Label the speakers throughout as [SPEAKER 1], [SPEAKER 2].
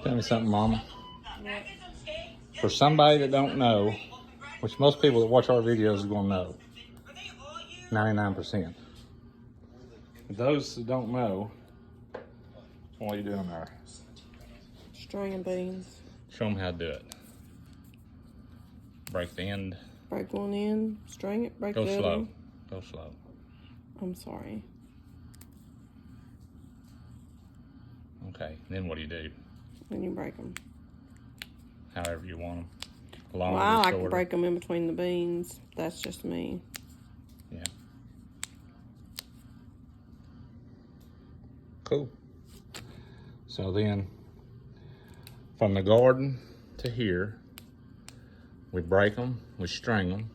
[SPEAKER 1] Tell me something, Mama.
[SPEAKER 2] Yeah.
[SPEAKER 1] For somebody that don't know, which most people that watch our videos are gonna know, 99%. Those that don't know, what are you doing there?
[SPEAKER 2] Stringing beans.
[SPEAKER 1] Show them how to do it. Break the end.
[SPEAKER 2] Break one end, string it, break
[SPEAKER 1] Go
[SPEAKER 2] the other
[SPEAKER 1] slow.
[SPEAKER 2] one.
[SPEAKER 1] Go slow.
[SPEAKER 2] I'm sorry.
[SPEAKER 1] Okay, then what do you do?
[SPEAKER 2] Then you break them.
[SPEAKER 1] However you want them.
[SPEAKER 2] Well,
[SPEAKER 1] Longer,
[SPEAKER 2] I like
[SPEAKER 1] shorter.
[SPEAKER 2] to break them in between the beans. That's just me.
[SPEAKER 1] Yeah. Cool. So then, from the garden to here, we break them, we string them.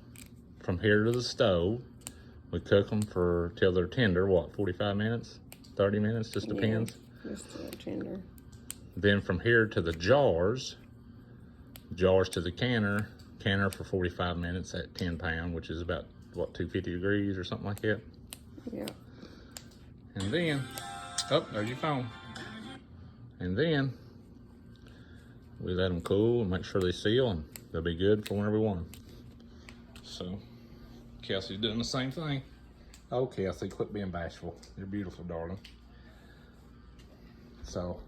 [SPEAKER 1] From here to the stove, we cook them till they're tender. What, 45 minutes? 30 minutes? Just depends.
[SPEAKER 2] Yeah, just tender.
[SPEAKER 1] Then from here to the jars to the canner for 45 minutes at 10 pound, which is about, what, 250 degrees or something like that.
[SPEAKER 2] Yeah.
[SPEAKER 1] And then, oh, there's your phone. And then we let them cool and make sure they seal, and they'll be good for whenever we want them. So Kelsey's doing the same thing. Oh, Kelsey, quit being bashful. You're beautiful, darling. So.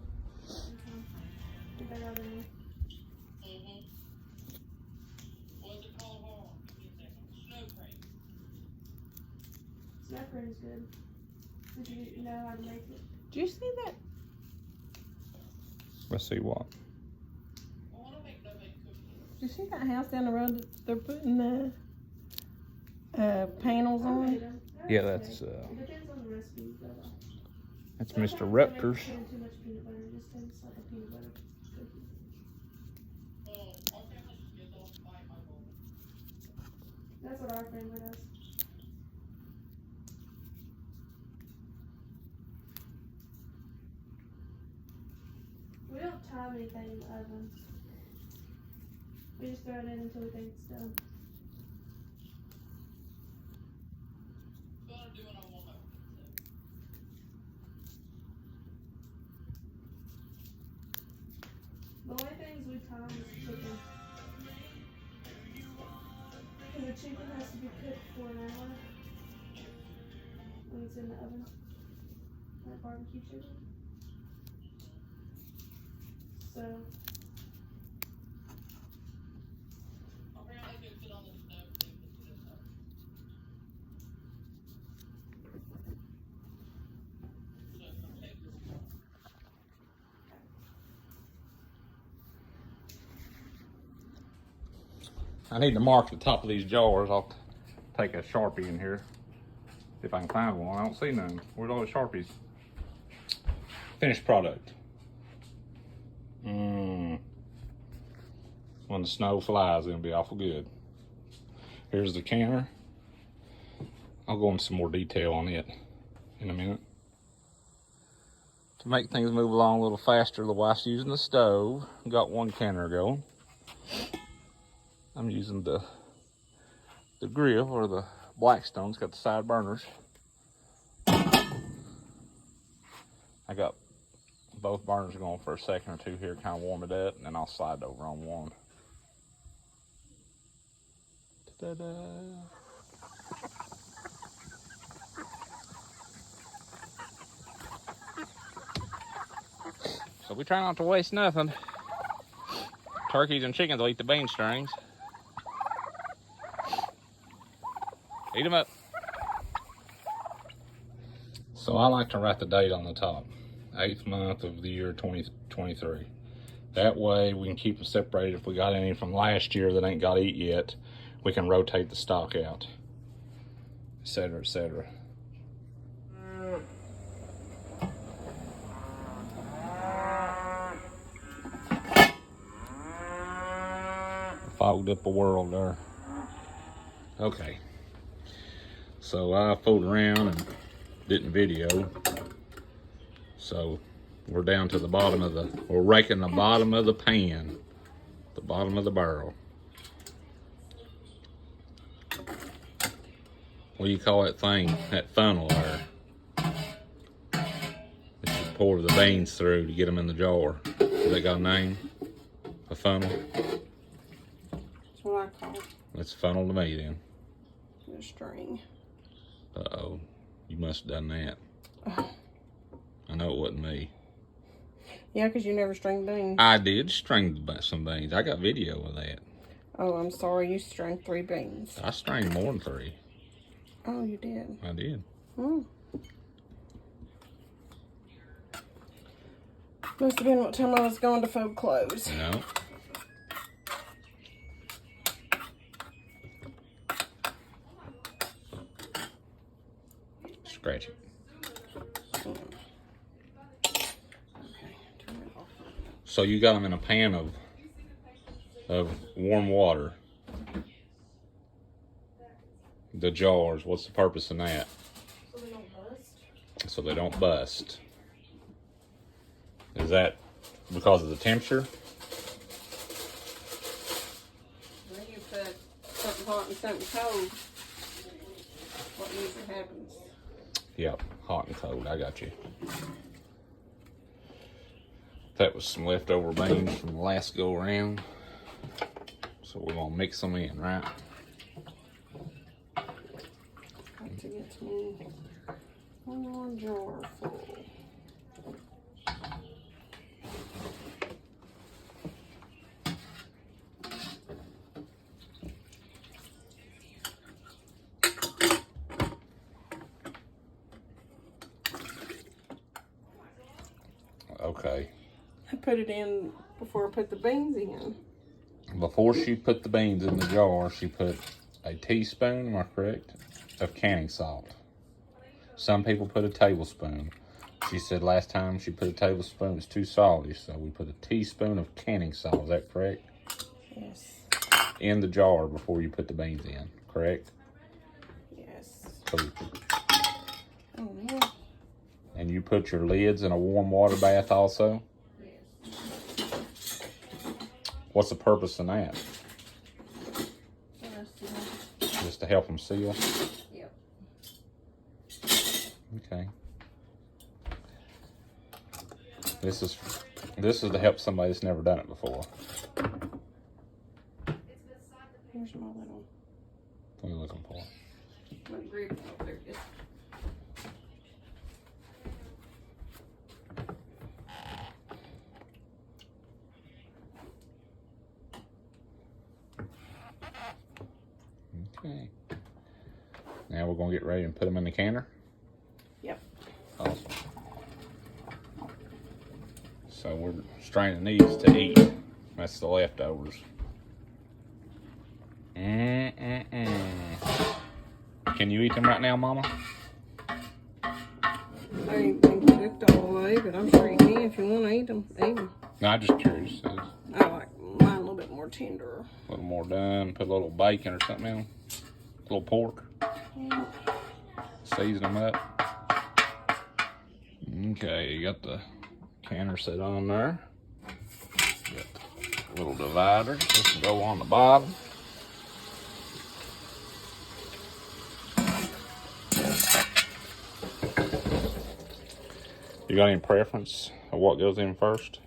[SPEAKER 3] Snow crate is good. Did you know how to make it?
[SPEAKER 2] Do you see that?
[SPEAKER 1] Let's see what.
[SPEAKER 2] Do you see that house down the road that they're putting the panels on?
[SPEAKER 1] Yeah, that's
[SPEAKER 3] It depends on the recipe, but
[SPEAKER 1] that's Mr. Rutgers.
[SPEAKER 3] too much peanut butter. It just tastes like a peanut butter cookie. That's what our family does. We don't time anything in the oven. We just throw it in until we think it's done. The only things we time is the chicken. And the chicken has to be cooked for an hour when it's in the oven. Like barbecue chicken. So
[SPEAKER 1] I need to mark the top of these jars. I'll take a Sharpie in here. If I can find one. I don't see none. Where's all the Sharpies? Finished product. When the snow flies, it's gonna be awful good. Here's the canner. I'll go into some more detail on it in a minute. To make things move along a little faster, the wife's using the stove. Got one canner going. I'm using the grill, or the Blackstone. It's got the side burners. I got both burners going for a second or two here, kind of warm it up, and then I'll slide over on one. Ta-da! So we try not to waste nothing. Turkeys and chickens will eat the bean strings. Eat them up. So I like to write the date on the top. 8th month of the year 2023. That way we can keep them separated. If we got any from last year that ain't got eat yet, we can rotate the stock out, etc., etc. Fogged up a world there. Okay. So I fooled around and didn't video. So we're down to the bottom of we're raking the bottom of the pan, the bottom of the barrel. What do you call that thing, that funnel there? That you pour the beans through to get them in the jar. Has that got a name? A funnel?
[SPEAKER 2] That's what I call it.
[SPEAKER 1] That's a funnel to me then.
[SPEAKER 2] A string.
[SPEAKER 1] Uh-oh. You must have done that. I know it wasn't me.
[SPEAKER 2] Yeah, because you never string beans.
[SPEAKER 1] I did string some beans. I got video of that.
[SPEAKER 2] Oh, I'm sorry. You string 3 beans.
[SPEAKER 1] I strained more than 3.
[SPEAKER 2] Oh, you did.
[SPEAKER 1] I did.
[SPEAKER 2] Hmm. Must have been what time I was going to fold clothes.
[SPEAKER 1] No. Scratch it.
[SPEAKER 2] Okay, turn it off.
[SPEAKER 1] So you got them in a pan of warm water. The jars. What's the purpose in that?
[SPEAKER 3] So they don't bust.
[SPEAKER 1] So they don't bust. Is that because of the temperature?
[SPEAKER 2] When you put something hot and something cold, what usually happens?
[SPEAKER 1] Yep, hot and cold. I got you. That was some leftover beans from the last go around. So we're gonna mix them in, right?
[SPEAKER 2] Got to get me one more jar full.
[SPEAKER 1] Okay.
[SPEAKER 2] I put it in before I put the beans in.
[SPEAKER 1] Before she put the beans in the jar, she put a teaspoon, am I correct, of canning salt. Some people put a tablespoon. She said last time she put a tablespoon, it's too salty, so we put a teaspoon of canning salt. Is that correct?
[SPEAKER 2] Yes.
[SPEAKER 1] In the jar before you put the beans in, correct?
[SPEAKER 2] Yes.
[SPEAKER 1] So,
[SPEAKER 2] Oh, yeah.
[SPEAKER 1] and you put your lids in a warm water bath also?
[SPEAKER 2] Yes.
[SPEAKER 1] What's the purpose in that?
[SPEAKER 2] Let's see.
[SPEAKER 1] Just to help them seal?
[SPEAKER 2] Yep.
[SPEAKER 1] Okay. This is to help somebody that's never done it before.
[SPEAKER 2] Here's my little
[SPEAKER 1] What are you looking for?
[SPEAKER 2] grip. Oh, there it is.
[SPEAKER 1] Okay. Now we're gonna get ready and put them in the canner.
[SPEAKER 2] Yep.
[SPEAKER 1] Awesome. So we're straining these to eat. That's the leftovers. Can you eat them right now, Mama?
[SPEAKER 2] I ain't been cooked all the way, but I'm sure you can if you want to eat them. Eat them.
[SPEAKER 1] No, I'm just curious. It's
[SPEAKER 2] I like mine a little bit more tender.
[SPEAKER 1] a little more done. Put a little bacon or something in them. A little pork. Season them up. Okay, you got the canner set on there. Got the little divider. This will go on the bottom. You got any preference of what goes in first?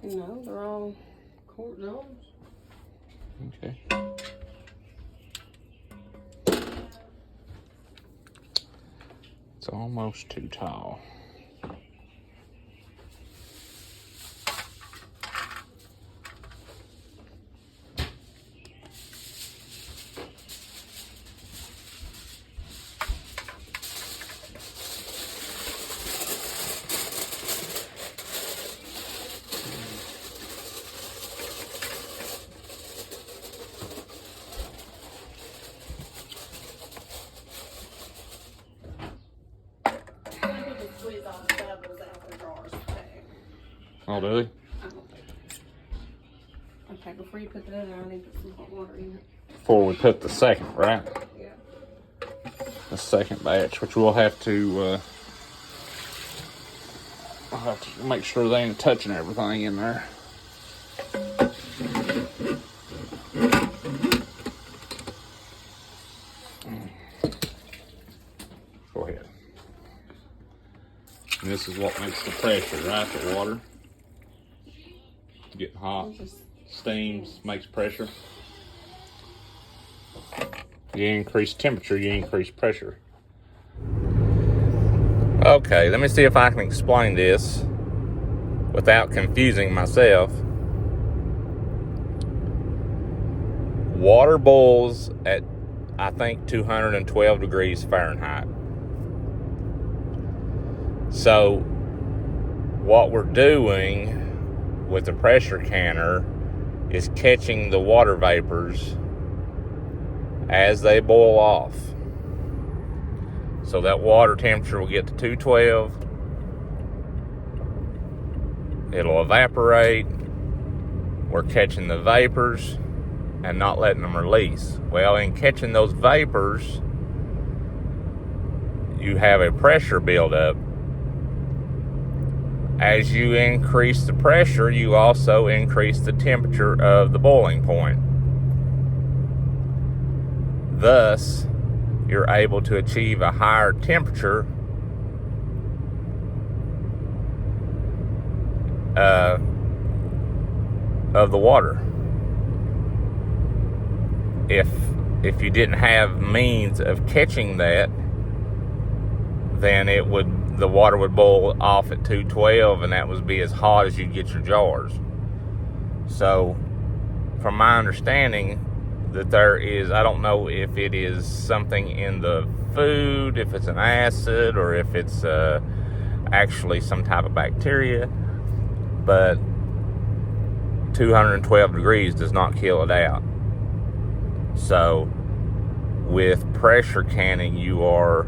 [SPEAKER 2] No, they're all quart jars.
[SPEAKER 1] Okay. It's almost too tall.
[SPEAKER 2] Squeeze all the bubbles out the jars too.
[SPEAKER 1] Oh, do they?
[SPEAKER 2] Okay, before you put that in, I need to put some hot water in it.
[SPEAKER 1] Before we put the second, right?
[SPEAKER 2] Yeah.
[SPEAKER 1] The second batch, which we'll have to, I'll have to make sure they ain't touching everything in there. Go ahead. And This is what makes the pressure, right? The water getting hot, steams, makes pressure. You increase temperature, you increase pressure. Okay, let me see if I can explain this without confusing myself. Water boils at, I think, 212 degrees Fahrenheit. So what we're doing with the pressure canner is catching the water vapors as they boil off. So that water temperature will get to 212. It'll evaporate. We're catching the vapors and not letting them release. Well, in catching those vapors, you have a pressure buildup. As you increase the pressure, you also increase the temperature of the boiling point. Thus, you're able to achieve a higher temperature of the water. If you didn't have means of catching that, then the water would boil off at 212, and that would be as hot as you'd get your jars. So, from my understanding, that there is, I don't know if it is something in the food, if it's an acid, or if it's actually some type of bacteria, but 212 degrees does not kill it out. So with pressure canning, you are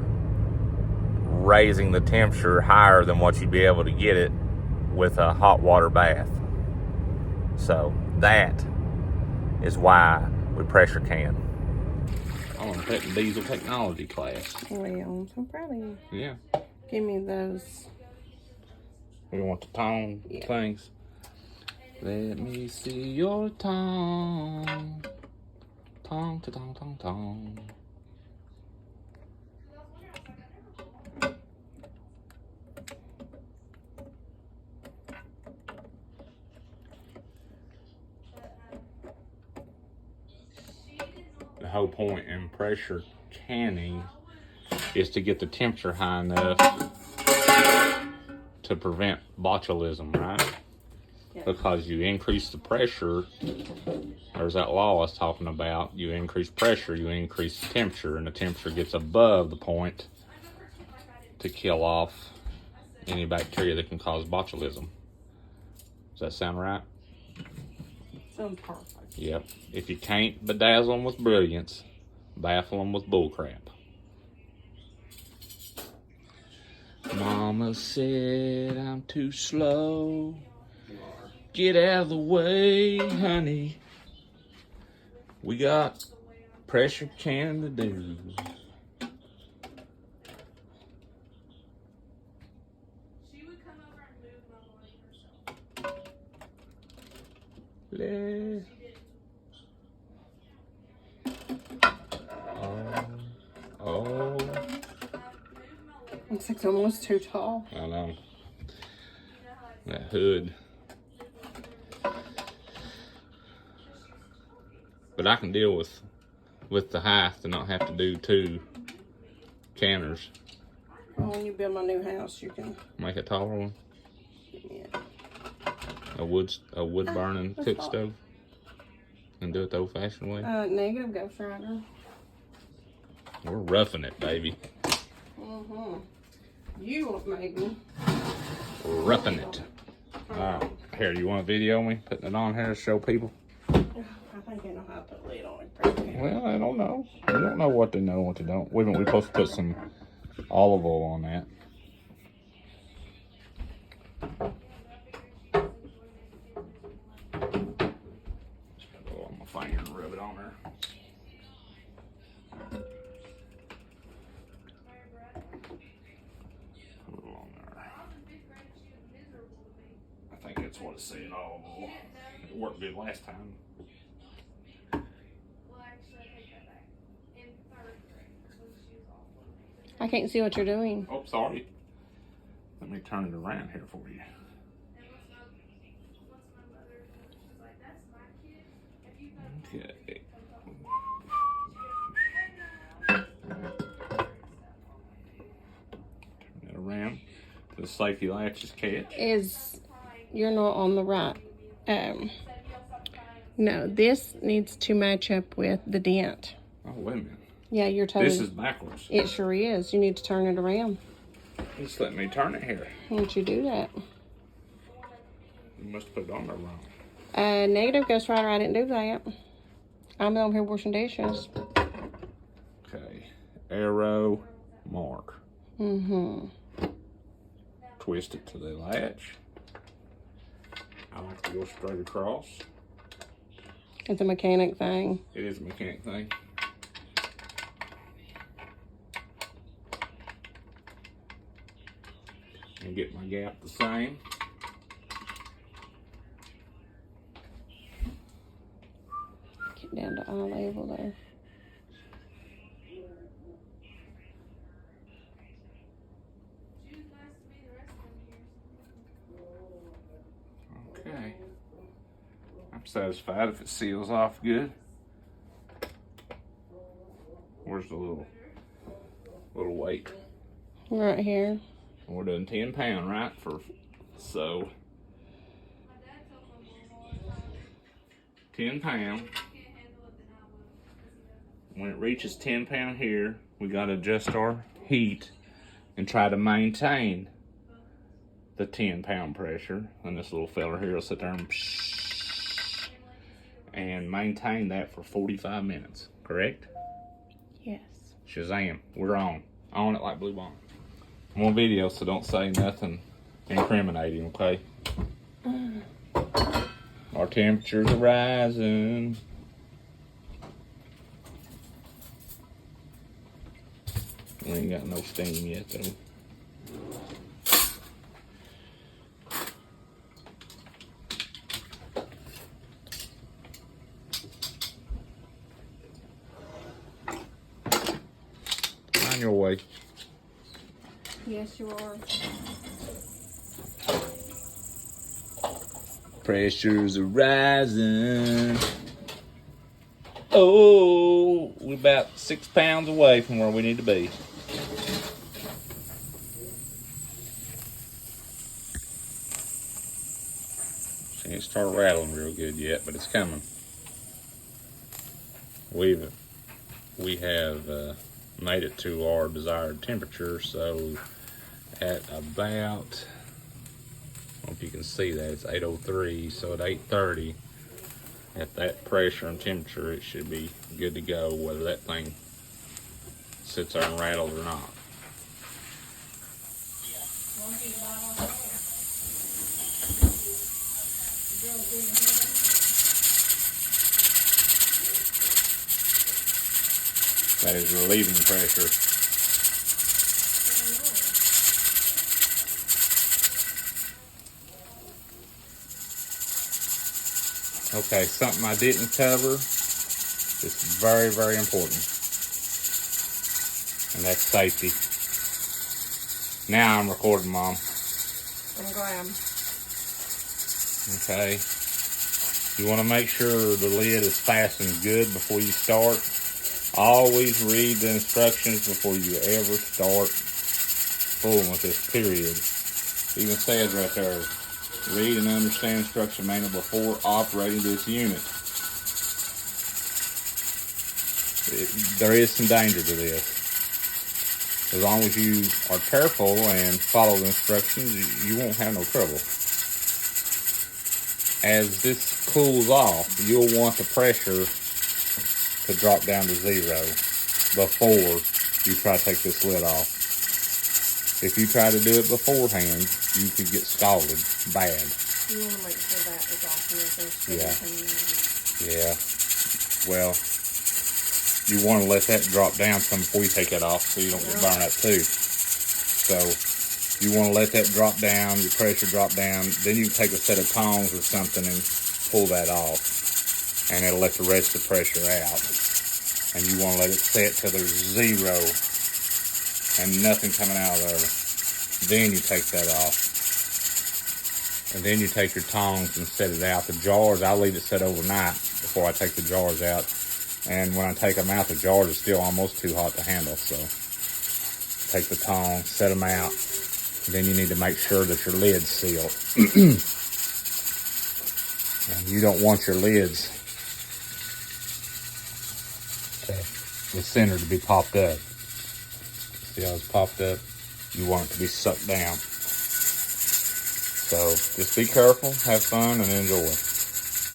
[SPEAKER 1] raising the temperature higher than what you'd be able to get it with a hot water bath. So that is why we pressure can. I want to take the diesel technology class.
[SPEAKER 2] Well, I'm so proud of you.
[SPEAKER 1] Yeah.
[SPEAKER 2] Give me those.
[SPEAKER 1] We want the tongue things. Let me see your tongue. Tongue to tongue, tongue, tongue. The whole point in pressure canning is to get the temperature high enough to prevent botulism, right?
[SPEAKER 2] Yeah.
[SPEAKER 1] Because you increase the pressure, there's that law I was talking about. You increase pressure, you increase the temperature, and the temperature gets above the point to kill off any bacteria that can cause botulism. Does that sound right?
[SPEAKER 2] Sounds perfect.
[SPEAKER 1] Yep. If you can't bedazzle them with brilliance, baffle them with bullcrap. Mama said I'm too slow. Get out of the way, honey. We got pressure canning to do.
[SPEAKER 3] She would come over and move my body herself.
[SPEAKER 1] Oh.
[SPEAKER 2] It's like almost too tall.
[SPEAKER 1] I know. That hood. But I can deal with the height to not have to do 2 canners.
[SPEAKER 2] Well, when you build my new house, you can.
[SPEAKER 1] Make a taller one.
[SPEAKER 2] Yeah.
[SPEAKER 1] A wood burning cook
[SPEAKER 2] hot.
[SPEAKER 1] stove. And do it the old fashioned way.
[SPEAKER 2] Negative Ghost Rider.
[SPEAKER 1] We're roughing it, baby.
[SPEAKER 2] Mm-hmm. You made me.
[SPEAKER 1] We're roughing it. Alright. Here, you want to video me? Putting it on here to show people?
[SPEAKER 2] I think I know how to put a lid on it.
[SPEAKER 1] Well, I don't know. We don't know what they know and what they don't. We're supposed to put some olive oil on that. Just put it on my finger and rub it on there. Put it on there. I think that's what it said, olive oil. It worked good last time.
[SPEAKER 2] I can't see what you're doing.
[SPEAKER 1] Oh, sorry. Let me turn it around here for you. Okay. Turn it around. The safety latches catch.
[SPEAKER 2] You're not on the right. No, this needs to match up with the dent.
[SPEAKER 1] Oh, wait a minute.
[SPEAKER 2] Yeah, you're totally.
[SPEAKER 1] This is backwards.
[SPEAKER 2] It sure is. You need to turn it around.
[SPEAKER 1] Just let me turn it here.
[SPEAKER 2] Why don't you do that?
[SPEAKER 1] You must have put it on there wrong.
[SPEAKER 2] Negative, Ghost Rider. I didn't do that. I'm over here washing dishes.
[SPEAKER 1] Okay. Arrow, mark.
[SPEAKER 2] Mm-hmm.
[SPEAKER 1] Twist it to the latch. I like to go straight across.
[SPEAKER 2] It's a mechanic thing.
[SPEAKER 1] It is a mechanic thing. And get my gap the same.
[SPEAKER 2] Get down to eye level there.
[SPEAKER 1] Okay. I'm satisfied if it seals off good. Where's the little weight?
[SPEAKER 2] Right here.
[SPEAKER 1] We're doing 10 pound, right? So 10 pound. When it reaches 10 pound here, we gotta adjust our heat and try to maintain the 10 pound pressure. And this little fella here will sit there and maintain that for 45 minutes, correct?
[SPEAKER 2] Yes.
[SPEAKER 1] Shazam, we're on it like Blue Bond. I'm on video, so don't say nothing incriminating, okay? Our temperatures are rising. We ain't got no steam yet, though. On your way.
[SPEAKER 2] Yes, you are.
[SPEAKER 1] Pressures are rising. Oh, we're about 6 pounds away from where we need to be. She ain't started rattling real good yet, but it's coming. We have made it to our desired temperature, so at about, I don't know if you can see that, it's 8:03, so at 8:30, at that pressure and temperature, it should be good to go, whether that thing sits there and rattles or not. That is relieving pressure. Okay, something I didn't cover is very, very important. And that's safety. Now I'm recording, Mom.
[SPEAKER 2] I'm glad.
[SPEAKER 1] Okay. You want to make sure the lid is fastened good before you start. Always read the instructions before you ever start fooling with this, period. It even says right there, read and understand instruction manual before operating this unit. There is some danger to this. As long as you are careful and follow the instructions, you won't have no trouble. As this cools off, you'll want the pressure to drop down to 0 before you try to take this lid off. If you try to do it beforehand, you could get scalded bad.
[SPEAKER 2] You want to make sure that is off here.
[SPEAKER 1] Yeah. Well, you want to let that drop down some before you take that off so you don't get burned up too. So you want to let that drop down, your pressure drop down, then you take a set of tongs or something and pull that off. And it'll let the rest of the pressure out. And you want to let it set till there's 0 and nothing coming out of there. Then you take that off. And then you take your tongs and set it out. The jars, I leave it set overnight before I take the jars out. And when I take them out, the jars are still almost too hot to handle. So take the tongs, set them out. Then you need to make sure that your lid's sealed. And you don't want your lids, the center, to be popped up. See how it's popped up? You want it to be sucked down. So just be careful, have fun, and enjoy.